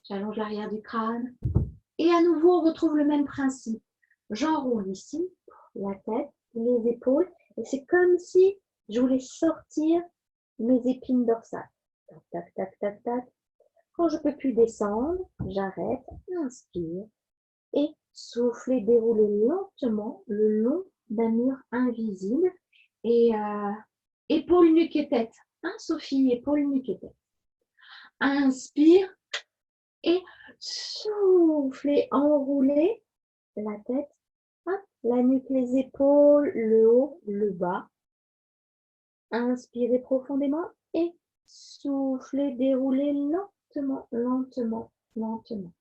J'allonge l'arrière du crâne. Et à nouveau, on retrouve le même principe. J'enroule ici la tête, les épaules. Et c'est comme si je voulais sortir mes épines dorsales. Tac, tac, tac, tac, tac. Quand je ne peux plus descendre, j'arrête, inspire et souffle et déroule lentement le long d'un mur invisible. Et épaule, nuque et tête. Hein, Sophie, épaule, nuque et tête. Inspire et soufflez, enroulez la tête, hop, la nuque, les épaules, le haut, le bas. Inspirez profondément et soufflez, déroulez lentement, lentement, lentement.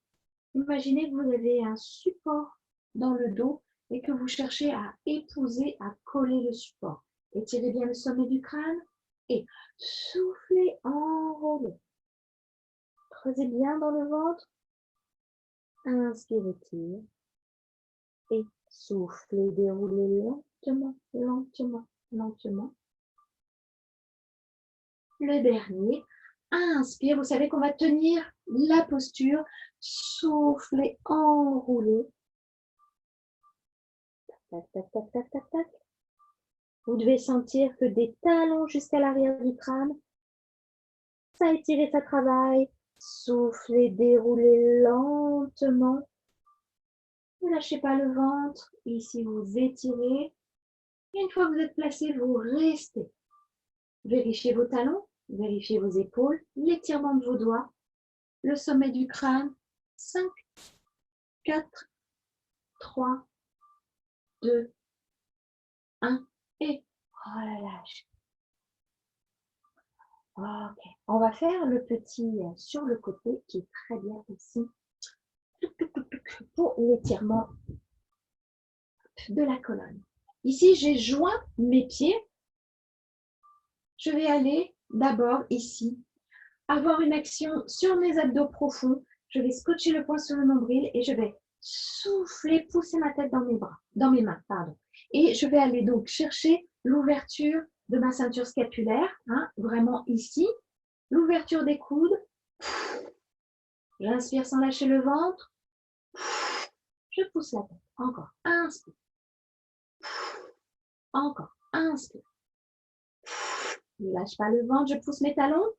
Imaginez que vous avez un support dans le dos et que vous cherchez à épouser, à coller le support. Étirez bien le sommet du crâne et soufflez, enroulez. Creusez bien dans le ventre. Inspirez, tire. Et soufflez, déroulez lentement, lentement, lentement. Le dernier, inspire. Vous savez qu'on va tenir la posture. Soufflez, enroulez. Tac, tac, tac, tac, tac, tac. Vous devez sentir que des talons jusqu'à l'arrière du crâne. Ça étire, ça travaille. Soufflez, déroulez lentement. Ne lâchez pas le ventre. Ici, vous étirez. Et une fois que vous êtes placé, vous restez. Vérifiez vos talons, vérifiez vos épaules, l'étirement de vos doigts, le sommet du crâne. 5, 4, 3, 2, 1 et relâchez. Ok, on va faire le petit sur le côté qui est très bien ici pour l'étirement de la colonne. Ici, j'ai joint mes pieds. Je vais aller d'abord ici, avoir une action sur mes abdos profonds. Je vais scotcher le poing sur le nombril et je vais souffler, pousser ma tête dans mes mains, pardon. Et je vais aller donc chercher l'ouverture de ma ceinture scapulaire, vraiment ici, l'ouverture des coudes. J'inspire sans lâcher le ventre. Je pousse la tête. Encore. Inspire. Encore. Inspire. Ne lâche pas le ventre. Je pousse mes talons.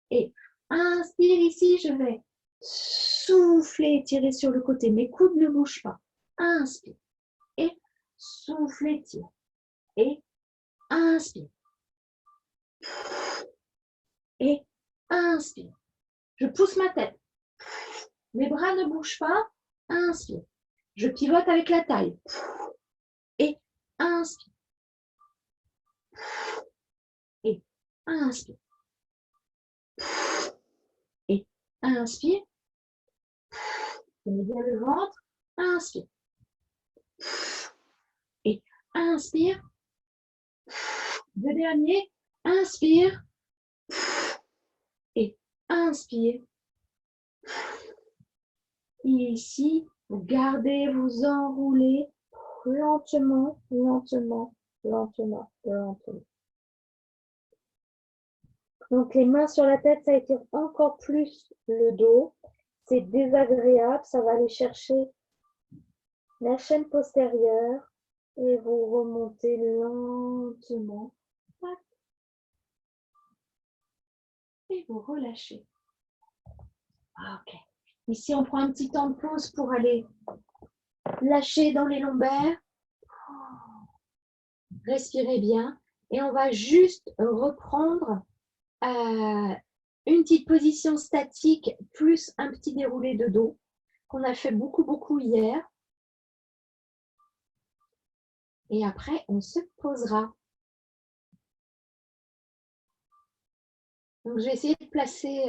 Et inspire ici. Je vais souffler, tirer sur le côté. Mes coudes ne bougent pas. Inspire. Et souffler, tire. Et inspire. Et inspire. Je pousse ma tête. Mes bras ne bougent pas. Inspire. Je pivote avec la taille. Et inspire. Et inspire. Et inspire. Tenez bien le ventre. Inspire. Et inspire. Deux derniers. Inspire. Et inspire. Et ici, vous gardez, vous enroulez lentement, lentement, lentement, lentement. Donc, les mains sur la tête, ça étire encore plus le dos. C'est désagréable, ça va aller chercher la chaîne postérieure et vous remontez lentement. Et vous relâchez. Ok. Ici, on prend un petit temps de pause pour aller lâcher dans les lombaires. Respirez bien. Et on va juste reprendre une petite position statique plus un petit déroulé de dos qu'on a fait beaucoup hier. Et après, on se posera. Donc, je vais essayer de placer,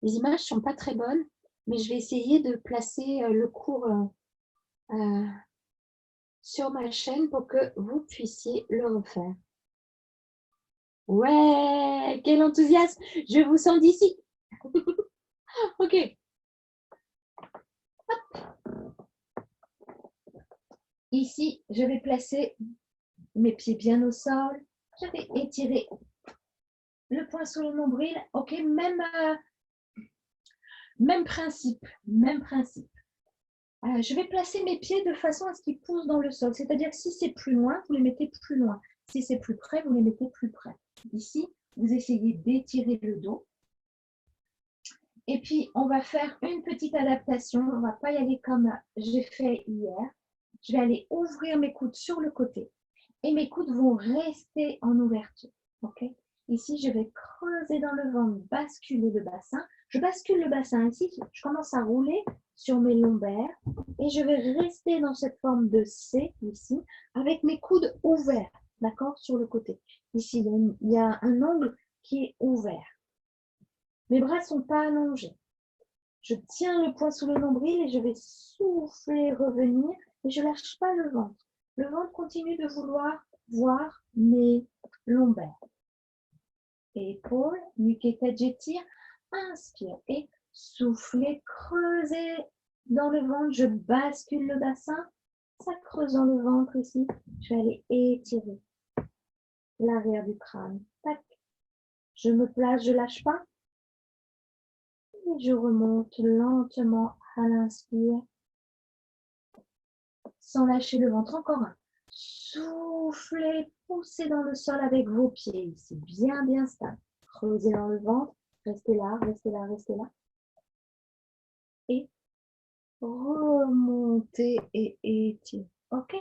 les images ne sont pas très bonnes, mais je vais essayer de placer le cours sur ma chaîne pour que vous puissiez le refaire. Ouais, quel enthousiasme! Je vous sens d'ici. Ok. Hop. Ici, je vais placer mes pieds bien au sol. Je vais étirer le poing sur le nombril. Ok, même principe, même principe. Je vais placer mes pieds de façon à ce qu'ils poussent dans le sol. C'est-à-dire que si c'est plus loin, vous les mettez plus loin. Si c'est plus près, vous les mettez plus près. Ici, vous essayez d'étirer le dos. Et puis, on va faire une petite adaptation. On ne va pas y aller comme j'ai fait hier. Je vais aller ouvrir mes coudes sur le côté. Et mes coudes vont rester en ouverture. Okay? Ici, je vais creuser dans le ventre, basculer le bassin. Je bascule le bassin ici. Je commence à rouler sur mes lombaires. Et je vais rester dans cette forme de C ici, avec mes coudes ouverts, d'accord, sur le côté. Ici, il y a un angle qui est ouvert. Mes bras ne sont pas allongés. Je tiens le poing sous le nombril et je vais souffler, revenir. Et je ne lâche pas le ventre. Le ventre continue de vouloir voir mes lombaires. Épaules, nuque et tête, j'étire. Inspire et soufflez, creusez dans le ventre. Je bascule le bassin. Ça creuse dans le ventre ici. Je vais aller étirer l'arrière du crâne. Tac. Je me place, je ne lâche pas. Et je remonte lentement à l'inspire. sans lâcher le ventre. Encore un. Soufflez, poussez dans le sol avec vos pieds ici, bien, bien stable. Creusez dans le ventre, restez là, restez là, restez là. Et remontez et étirez. OK?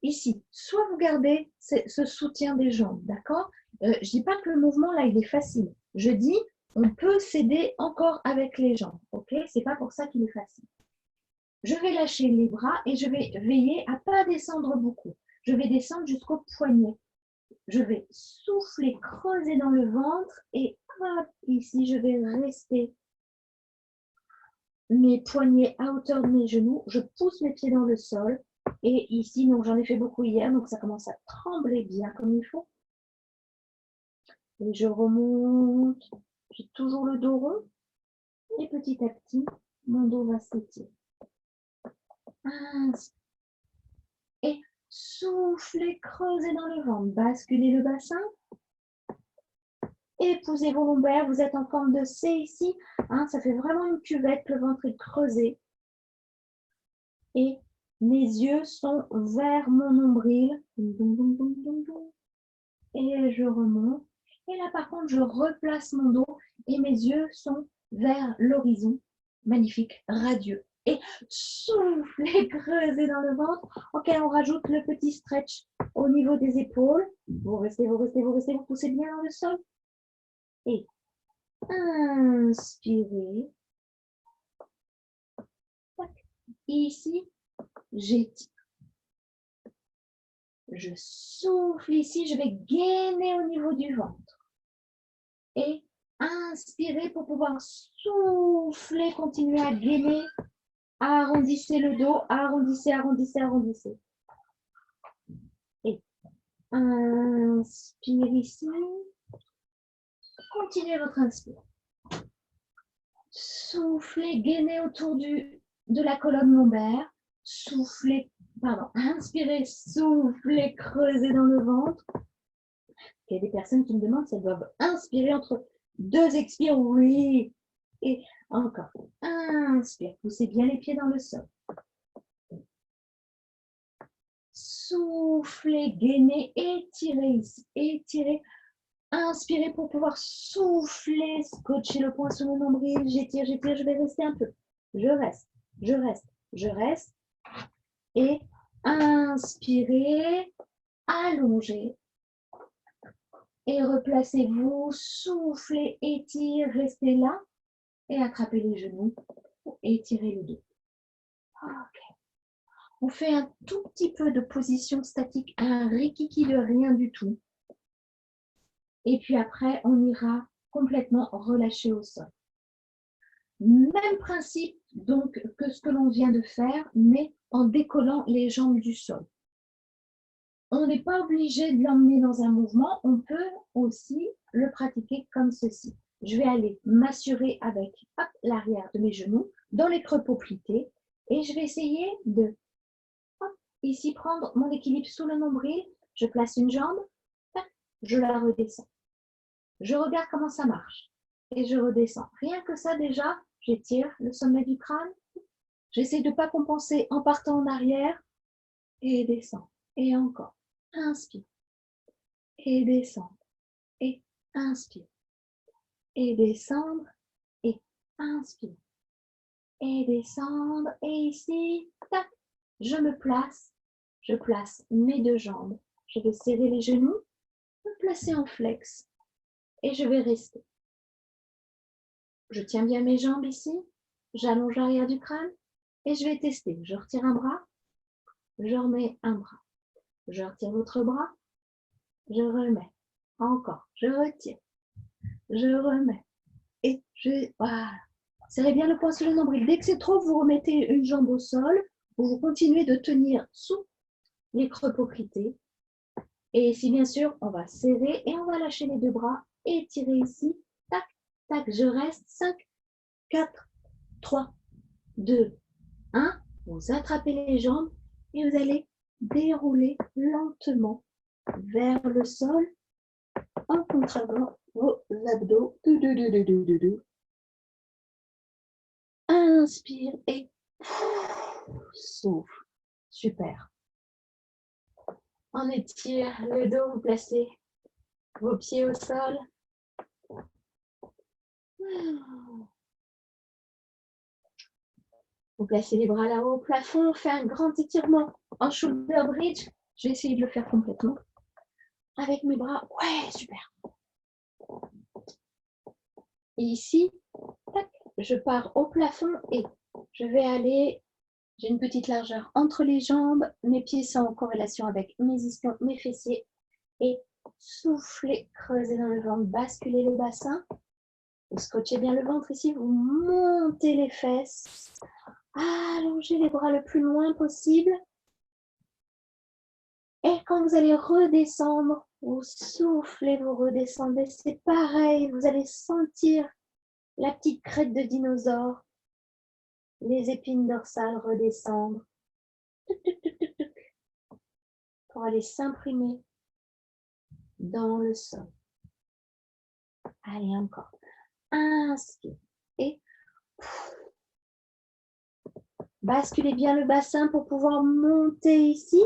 Ici, soit vous gardez ce soutien des jambes, d'accord? Je ne dis pas que le mouvement, là, il est facile. Je dis, on peut s'aider encore avec les jambes, OK? Ce n'est pas pour ça qu'il est facile. Je vais lâcher les bras et je vais veiller à ne pas descendre beaucoup. Je vais descendre jusqu'au poignet. Je vais souffler, creuser dans le ventre et hop, ici, je vais rester mes poignets à hauteur de mes genoux. Je pousse mes pieds dans le sol. Et ici, donc j'en ai fait beaucoup hier, donc ça commence à trembler bien comme il faut. Et je remonte. J'ai toujours le dos rond. Et petit à petit, mon dos va s'étirer. Et soufflez, creusez dans le ventre. Basculez le bassin. Épousez vos lombaires. Vous êtes en forme de C ici. Ça fait vraiment une cuvette. Le ventre est creusé. Et mes yeux sont vers mon nombril. Et je remonte. Et là, par contre, je replace mon dos et mes yeux sont vers l'horizon. Magnifique, radieux. Et soufflez, creusez dans le ventre. OK, on rajoute le petit stretch au niveau des épaules. Vous restez, vous restez, vous restez. Vous poussez bien dans le sol. Et inspirez. Ici, j'étire. Je souffle ici, je vais gainer au niveau du ventre. Et inspirez pour pouvoir souffler, continuer à gainer. Arrondissez le dos, arrondissez, arrondissez, arrondissez. Et inspire ici. Continuez votre inspire. Soufflez, gainez autour de la colonne lombaire. Soufflez, inspirez, soufflez, creusez dans le ventre. Il y a des personnes qui me demandent si elles doivent inspirer entre 2 expires. Oui. Et encore. Inspire. Poussez bien les pieds dans le sol. Soufflez, gainez, étirez ici. Étirez. Inspirez pour pouvoir souffler. Scotchez le poing sur le nombril. J'étire, j'étire. Je vais rester un peu. Je reste. Je reste. Je reste. Et inspirez. Allongez. Et replacez-vous, soufflez, étirez, restez là et attrapez les genoux et étirez le dos. OK. On fait un tout petit peu de position statique, un rikiki de rien du tout. Et puis après, on ira complètement relâcher au sol. Même principe donc que ce que l'on vient de faire, mais en décollant les jambes du sol. On n'est pas obligé de l'emmener dans un mouvement, on peut aussi le pratiquer comme ceci. Je vais aller m'assurer avec l'arrière de mes genoux dans les creux poplités et je vais essayer de ici prendre mon équilibre sous le nombril. Je place une jambe, je la redescends. Je regarde comment ça marche et je redescends. Rien que ça déjà, j'étire le sommet du crâne. J'essaie de ne pas compenser en partant en arrière et descends. Et encore. Inspire et descendre et inspire et descendre et inspire et descendre et ici, tac, je place mes 2 jambes, je vais serrer les genoux, me placer en flex et je vais rester. Je tiens bien mes jambes ici, j'allonge l'arrière du crâne et je vais tester. Je retire un bras, je remets un bras, je retire l'autre bras, je remets, encore, je retire, je remets et voilà. Serrez bien le poing sur le nombril. Dès que c'est trop, vous remettez une jambe au sol, vous continuez de tenir sous les creux poplités. Et ici, bien sûr, on va serrer et on va lâcher les 2 bras, étirer ici, tac, tac, je reste, 5, 4, 3, 2, 1. Vous attrapez les jambes et vous allez dérouler lentement vers le sol en contravant vos abdos. Inspire et souffle. Super. On étire le dos, vous placez vos pieds au sol. Vous placez les bras là-haut au plafond, on fait un grand étirement en shoulder bridge. Je vais essayer de le faire complètement. Avec mes bras, ouais, super. Et ici, tac, je pars au plafond et je vais aller, j'ai une petite largeur entre les jambes, mes pieds sont en corrélation avec mes ischions, mes fessiers. Et soufflez, creusez dans le ventre, basculez le bassin. Vous scotchez bien le ventre ici, vous montez les fesses. Allongez les bras le plus loin possible. Et quand vous allez redescendre, vous soufflez, vous redescendez. C'est pareil, vous allez sentir la petite crête de dinosaure, les épines dorsales redescendre. Tuc, tuc, tuc, tuc, tuc, pour aller s'imprimer dans le sol. Allez, encore. Inspire et basculez bien le bassin pour pouvoir monter ici.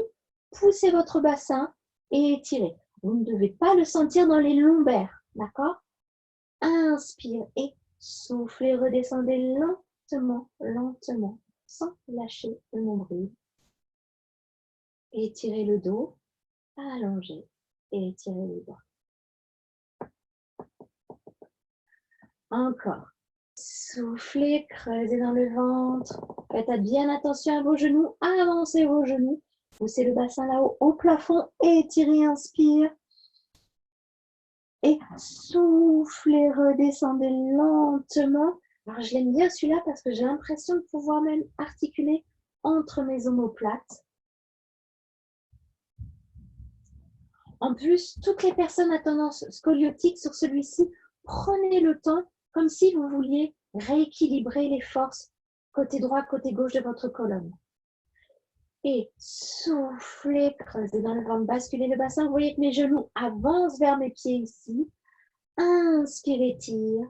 Poussez votre bassin et étirez. Vous ne devez pas le sentir dans les lombaires, d'accord? Inspire et soufflez, redescendez lentement, lentement, sans lâcher le nombril. Étirez le dos, allongez et étirez les bras. Encore. Soufflez, creusez dans le ventre. Faites bien attention à vos genoux. Avancez vos genoux. Poussez le bassin là-haut au plafond. Étirez, inspire. Et soufflez, redescendez lentement. Alors, je l'aime bien celui-là parce que j'ai l'impression de pouvoir même articuler entre mes omoplates. En plus, toutes les personnes à tendance scoliotique sur celui-ci, prenez le temps comme si vous vouliez rééquilibrer les forces côté droit, côté gauche de votre colonne. Et soufflez, creusez dans le ventre, basculez le bassin. Vous voyez que mes genoux avancent vers mes pieds ici. Inspirez, tire.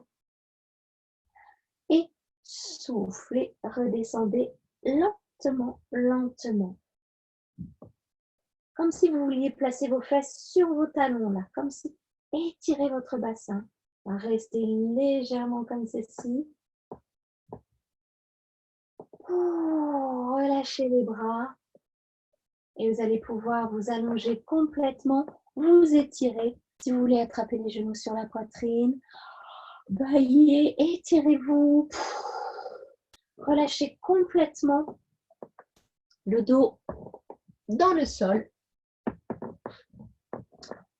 Et soufflez, redescendez lentement, lentement. Comme si vous vouliez placer vos fesses sur vos talons, là, comme si étirez votre bassin. Restez légèrement comme ceci. Relâchez les bras. Et vous allez pouvoir vous allonger complètement, vous étirer. Si vous voulez attraper les genoux sur la poitrine, baillez, étirez-vous. Relâchez complètement le dos dans le sol.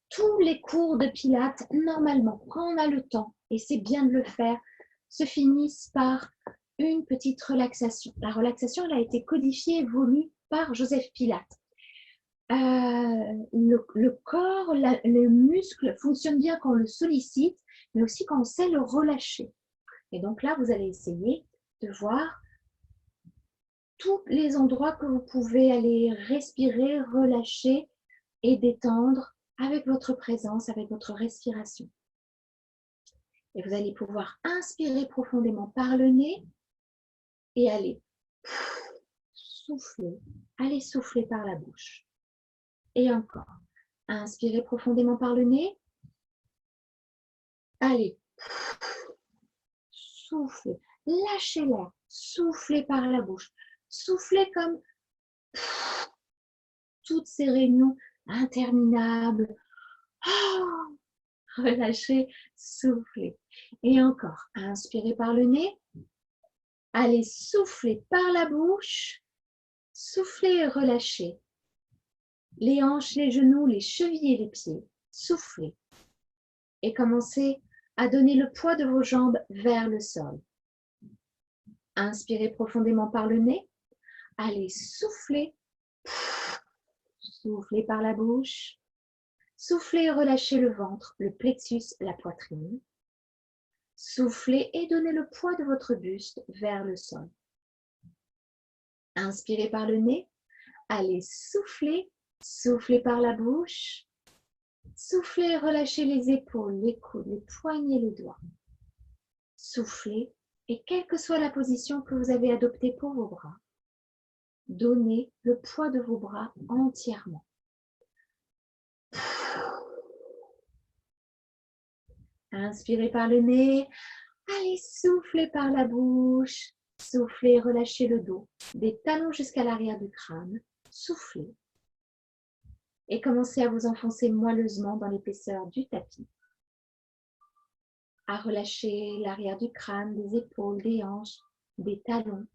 Tous les cours de pilates, normalement, quand on a le temps, et c'est bien de le faire, se finissent par une petite relaxation. La relaxation, elle a été codifiée et voulue par Joseph Pilates. Le corps, le muscle fonctionne bien quand on le sollicite, mais aussi quand on sait le relâcher. Et donc là, vous allez essayer de voir tous les endroits que vous pouvez aller respirer, relâcher et détendre avec votre présence, avec votre respiration. Et vous allez pouvoir inspirer profondément par le nez et aller souffler. Allez souffler par la bouche. Et encore. Inspirez profondément par le nez. Allez. Soufflez. Lâchez l'air. Soufflez par la bouche. Soufflez comme toutes ces réunions interminables. Oh, relâchez, soufflez. Et encore. Inspirez par le nez. Allez souffler par la bouche. Soufflez et relâchez. Les hanches, les genoux, les chevilles et les pieds. Soufflez. Et commencez à donner le poids de vos jambes vers le sol. Inspirez profondément par le nez. Allez souffler. Soufflez par la bouche. Soufflez et relâchez le ventre, le plexus, la poitrine. Soufflez et donnez le poids de votre buste vers le sol. Inspirez par le nez. Allez souffler. Soufflez par la bouche. Soufflez et relâchez les épaules, les coudes, les poignets, les doigts. Soufflez et quelle que soit la position que vous avez adoptée pour vos bras, Donnez le poids de vos bras entièrement. Inspirez par le nez. Allez, soufflez par la bouche. Soufflez, relâchez le dos. Des talons jusqu'à l'arrière du crâne. Soufflez. Et commencez à vous enfoncer moelleusement dans l'épaisseur du tapis. À relâcher l'arrière du crâne, des épaules, des hanches, des talons.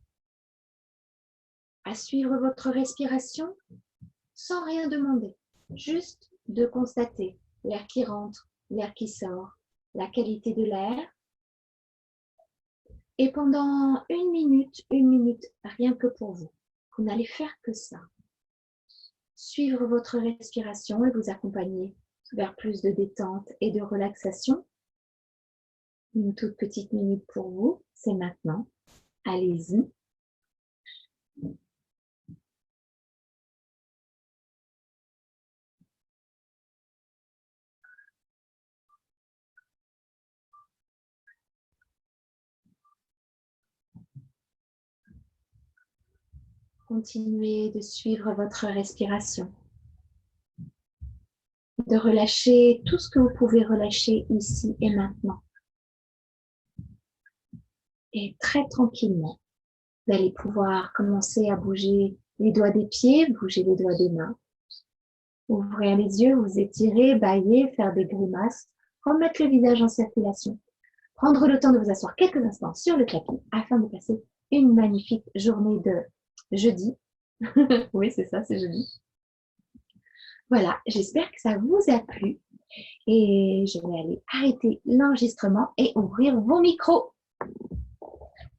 À suivre votre respiration sans rien demander. Juste de constater l'air qui rentre, l'air qui sort, la qualité de l'air. Et pendant une minute, rien que pour vous. Vous n'allez faire que ça. Suivre votre respiration et vous accompagner vers plus de détente et de relaxation. Une toute petite minute pour vous, c'est maintenant. Allez-y. Continuez de suivre votre respiration. De relâcher tout ce que vous pouvez relâcher ici et maintenant. Et très tranquillement, vous allez pouvoir commencer à bouger les doigts des pieds, bouger les doigts des mains. Ouvrir les yeux, vous étirer, bâiller, faire des grimaces, remettre le visage en circulation. Prendre le temps de vous asseoir quelques instants sur le tapis afin de passer une magnifique journée de jeudi. Oui, c'est ça, c'est jeudi. Voilà, j'espère que ça vous a plu. Et je vais aller arrêter l'enregistrement et ouvrir vos micros.